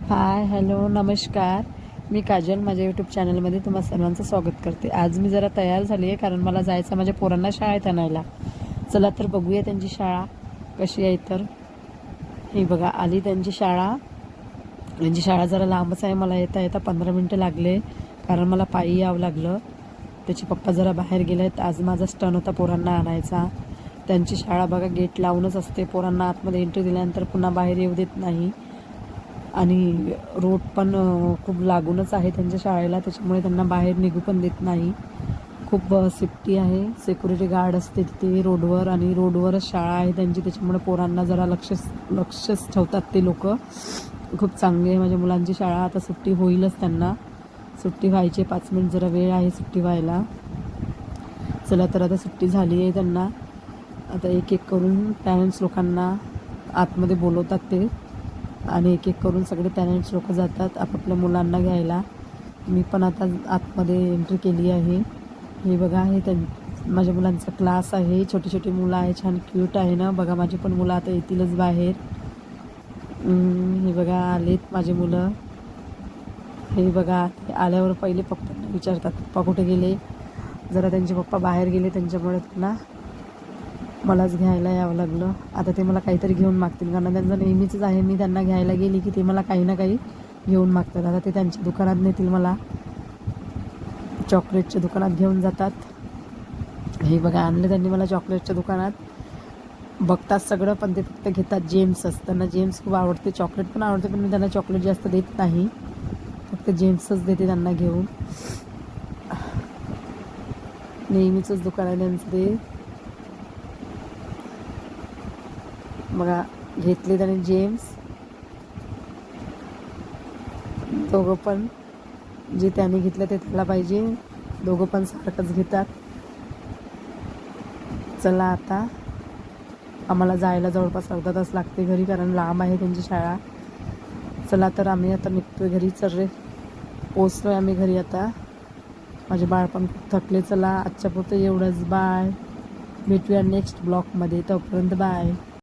हाय, hello, नमस्कार. मी काजल. माझ्या YouTube चॅनलमध्ये तुम्हा सर्वांचं स्वागत करते. आज मी जरा तयार झाली आहे कारण मला जायचं माझ्या पोरांना शाळेत आणायला. चला तर बघूया त्यांची शाळा कशी आहे. तर हे बघा, आली त्यांची शाळा. त्यांची शाळा जरा लांबच आहे. मला येता येता 15 मिनटं लागले कारण मला पायी यावं लागलं. त्याचे पप्पा जरा बाहेर गेले आहेत. आज माझा स्टन होता पोरांना आणायचा. त्यांची शाळा बघा गेट लावूनच असते. पोरांना आतमध्ये एंट्री दिल्यानंतर पुन्हा बाहेर येऊ देत नाही. आणि रोड पण खूप लागूनच आहे त्यांच्या शाळेला, त्याच्यामुळे त्यांना बाहेर निघू पण देत नाही. खूप सेफ्टी आहे. सिक्युरिटी गार्ड असते तिथे रोडवर आणि रोडवरच शाळा आहे त्यांची, त्याच्यामुळे पोरांना जरा लक्षच ठेवतात ते लोक. खूप चांगली आहे माझ्या मुलांची शाळा. आता सुट्टी होईलच त्यांना. सुट्टी व्हायची 5 मिनिट जरा वेळ आहे सुट्टी व्हायला. चला तर आता सुट्टी झाली आहे त्यांना. आता एक एक करून पॅरेंट्स लोकांना आतमध्ये बोलवतात ते आणि एक एक करून सगळे पॅरेंट्स लोक जातात आपापल्या मुलांना घ्यायला. मी पण आता आतमध्ये एंट्री केली आहे. हे बघा, हे माझ्या मुलांचा क्लास आहे. छोटी छोटी मुलं आहे, छान क्यूट आहे ना. बघा, माझी पण मुलं आता येतीलच बाहेर. हे बघा, आलेत माझे मुलं. हे बघा, आल्यावर पहिले पप्पांना विचारतात पप्पा कुठे गेले. जरा त्यांचे पप्पा बाहेर गेले, त्यांच्यामुळे त्यांना मलाच घ्यायला यावं लागलं. आता ते मला काहीतरी घेऊन मागतील कारण त्यांचं नेहमीचंच आहे. मी त्यांना घ्यायला गेली की ते मला काही ना काही घेऊन मागतात. आता ते त्यांच्या दुकानात नेतील मला. चॉकलेटच्या दुकानात घेऊन जातात. हे बघा, आणलं त्यांनी मला चॉकलेटच्या दुकानात. बघतात सगळं पण ते फक्त घेतात जेम्सच. त्यांना जेम्स खूप आवडते. चॉकलेट पण आवडते पण मी त्यांना चॉकलेट जास्त देत नाही. फक्त जेम्सच देते त्यांना घेऊन. नेहमीचंच दुकान आहे त्यांचं ते. बघा, घेतले त्याने जेम्स. दोघं पण जे त्याने घेतलं ते त्याला पाहिजे. दोघं पण सारखंच घेतात. चला आता आम्हाला जायला जवळपास अर्धा तास लागते घरी कारण लांब आहे त्यांची शाळा. चला तर आम्ही आता निघतोय घरी. पोचलोय आम्ही घरी आता. माझे बाळ पण खूप थकले. चला आजच्या पुरतं एवढंच. बाय. भेटूया नेक्स्ट ब्लॉगमध्ये. तोपर्यंत बाय.